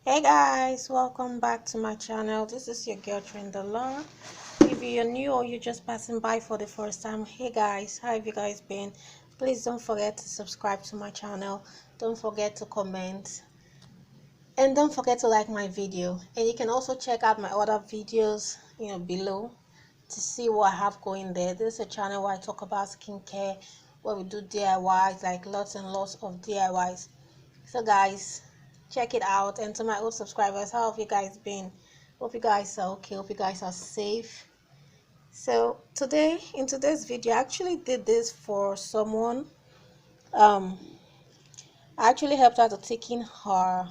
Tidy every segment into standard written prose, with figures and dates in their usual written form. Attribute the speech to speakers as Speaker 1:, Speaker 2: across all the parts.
Speaker 1: Hey guys, welcome back to my channel. This is your girl Law. If you're new or you're just passing by for the first time, hey guys, how have you guys been? Please don't forget to subscribe to my channel. Don't forget to comment, and don't forget to like my video. And you can also check out my other videos below to see what I have going there. This is a channel where I talk about skincare, where we do DIYs, like lots and lots of DIYs. So guys, check it out. And to my old subscribers, how have you guys been? Hope you guys are okay. Hope you guys are safe. So today, in today's video, I actually did this for someone. I actually helped her to thicken her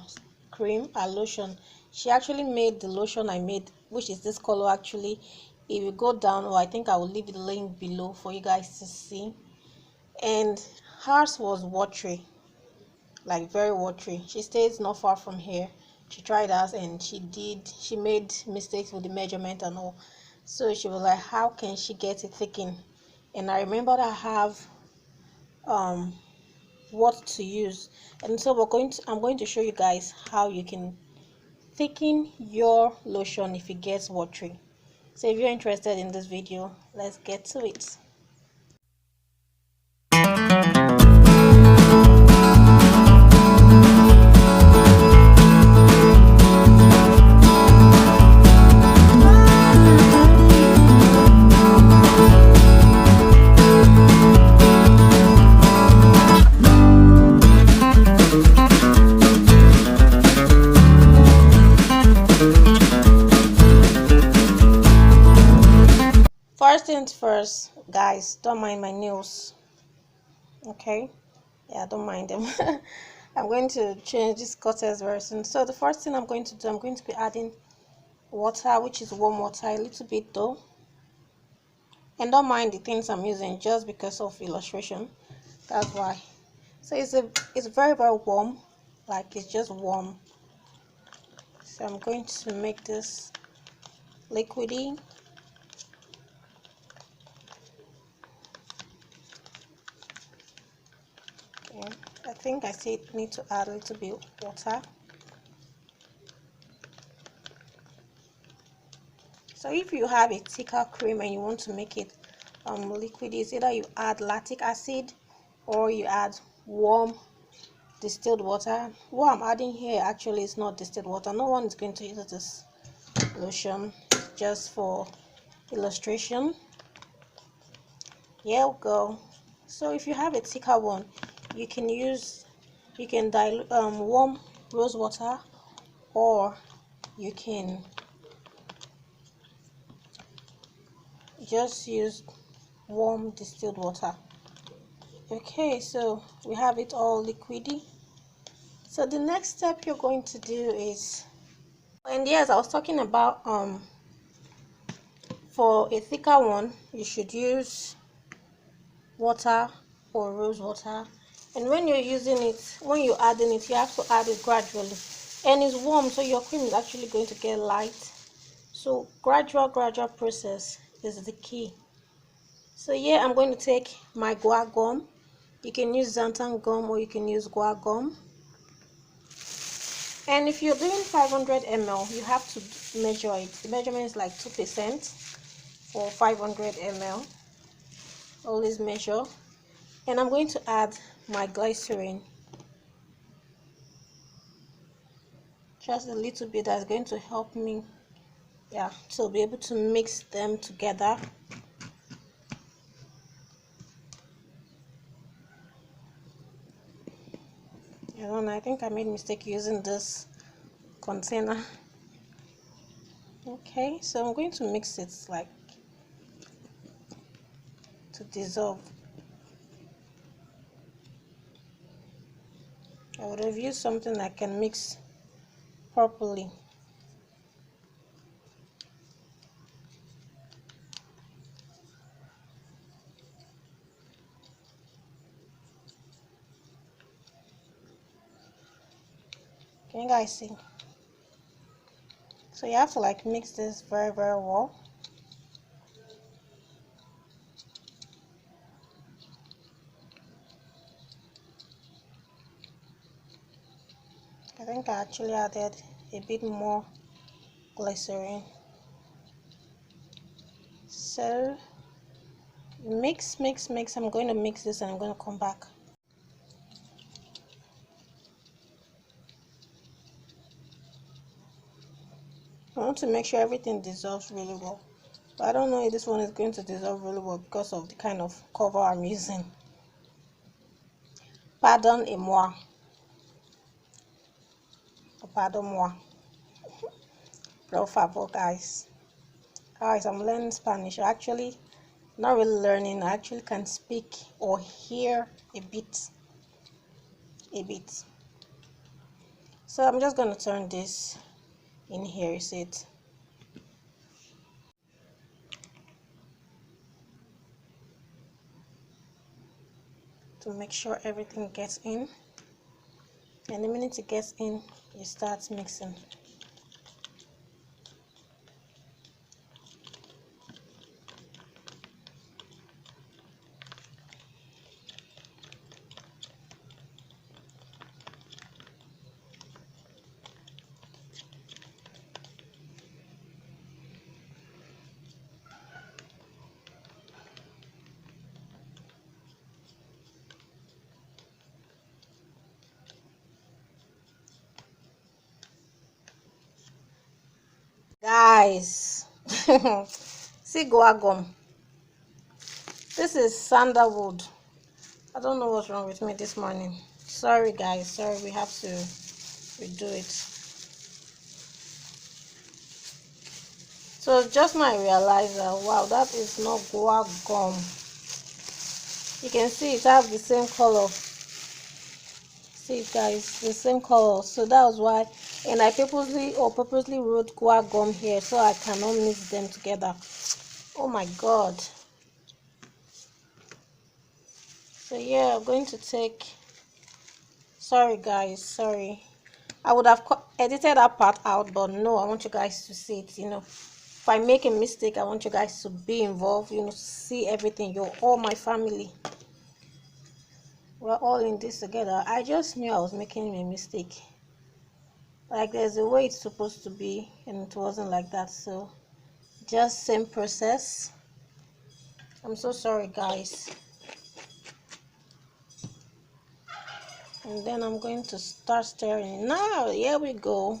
Speaker 1: cream, her lotion. She actually made the lotion I made, which is this color. Actually, if you go down, or I think I will leave the link below for you guys to see. And hers was watery, like very watery. She stays not far from here. She tried us and she made mistakes with the measurement and all. So she was like, how can she get it thickened? And I remembered I have what to use. And so I'm going to show you guys how you can thicken your lotion if it gets watery. So if you're interested in this video, let's get to it. First things first, guys, don't mind my nails. Okay, yeah, don't mind them. I'm going to change this cutters very soon. So the first thing I'm going to do, I'm going to be adding water, which is warm water, a little bit though. And don't mind the things I'm using just because of illustration. That's why. So it's very warm, like it's just warm. So I'm going to make this liquidy. Okay, I think I still need to add a little bit of water. So if you have a thicker cream and you want to make it liquid, it's either you add lactic acid or you add warm distilled water. What I'm adding here actually is not distilled water. No one is going to use this lotion, just for illustration. Here we go. So if you have a thicker one, you can dilute warm rose water, or you can just use warm distilled water. Okay, so we have it all liquidy. So the next step you're going to do is, and yes, I was talking about for a thicker one you should use water or rose water. And when you're using it, when you're adding it, you have to add it gradually, and it's warm, so your cream is actually going to get light. So gradual process is the key. So yeah, I'm going to take my Guar gum. You can use Xanthan gum or you can use Guar gum. And if you're doing 500 ml, you have to measure it. The measurement is like 2% for 500 ml. Always measure. And I'm going to add my glycerin, just a little bit. That's going to help me, yeah, to be able to mix them together. I think I made a mistake using this container. Okay, so I'm going to mix it like to dissolve. I would have used something that can mix properly. Can you guys see? So you have to like mix this very well. I think I actually added a bit more glycerin. So mix. I'm going to mix this and I'm going to come back. I want to make sure everything dissolves really well, but I don't know if this one is going to dissolve really well because of the kind of cover I'm using. Pardon-moi. Pardon-moi. Por favor, guys. Guys, I'm learning Spanish. Actually, not really learning. I actually can speak or hear a bit. So I'm just going to turn this in here. You see it? To make sure everything gets in. And the minute it gets in, you start mixing. Guys, see guar gum. This is sandalwood. I don't know what's wrong with me this morning. Sorry guys, sorry, we have to redo it. So just now I realized that, wow, that is not guar gum. You can see it has the same color. See it guys, the same color. So that was why, and I purposely wrote guar gum here so I cannot mix them together. Oh my god. So yeah, I'm going to take, sorry guys, sorry, I would have edited that part out, but no, I want you guys to see it. You know, if I make a mistake, I want you guys to be involved, you know, to see everything. You're all my family, we're all in this together. I just knew I was making a mistake, like there's a way it's supposed to be and it wasn't like that. So just same process. I'm so sorry guys. And then I'm going to start stirring. Now here we go.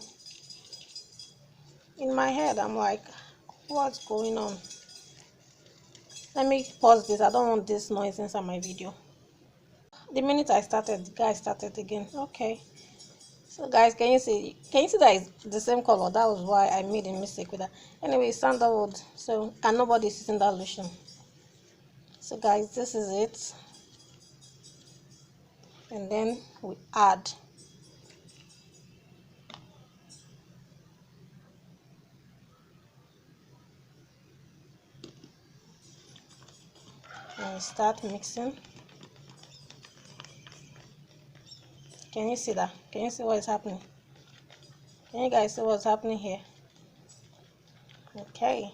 Speaker 1: In my head I'm like, what's going on? Let me pause this. I don't want this noise inside my video. The minute I started, the guy started again. Okay, so guys, can you see that it's the same color? That was why I made a mistake with that. Anyway, sandalwood. So, and nobody's using that lotion. So guys, this is it. And then we add and we start mixing. Can you see that? Can you see what is happening? Can you guys see what's happening here? Okay,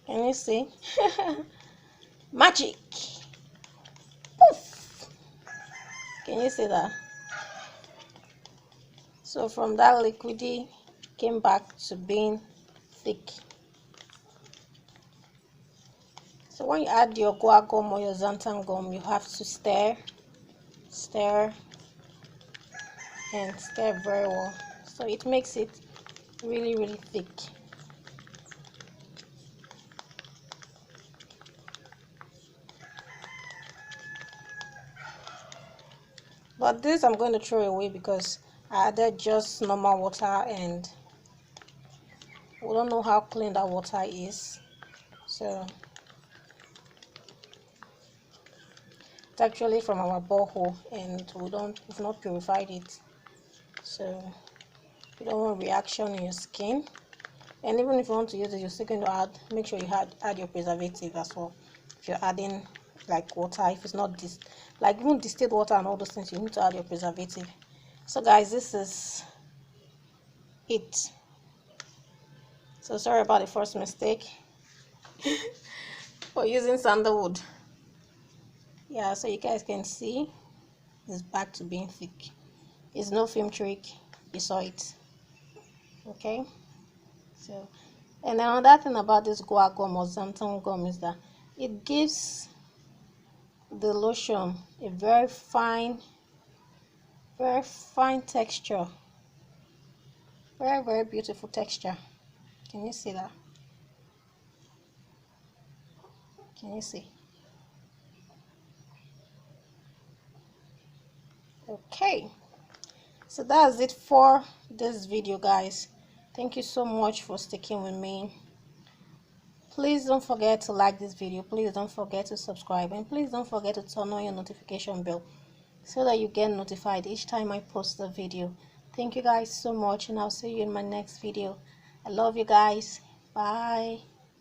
Speaker 1: can you see? Magic. Poof. Can you see that? So from that liquidy came back to being thick. So when you add your guar gum or your xanthan gum, you have to stir and stir very well. So it makes it really thick. But this I'm going to throw away because I added just normal water and we don't know how clean that water is. So it's actually from our borehole and we've not purified it. So you don't want reaction in your skin. And even if you want to use it, you're still going to make sure you add your preservative as well. If you're adding like water, if it's not like even distilled water and all those things, you need to add your preservative. So guys, this is it. So sorry about the first mistake for using sandalwood. Yeah, so you guys can see it's back to being thick. It's no film trick, you saw it. Okay, so, and another thing about this Guar gum or Xanthan gum is that it gives the lotion a very fine texture, very beautiful texture. Can you see that? Can you see? Okay, so that's it for this video, guys. Thank you so much for sticking with me. Please don't forget to like this video, please don't forget to subscribe, and please don't forget to turn on your notification bell so that you get notified each time I post a video. Thank you guys so much, and I'll see you in my next video. I love you guys. Bye.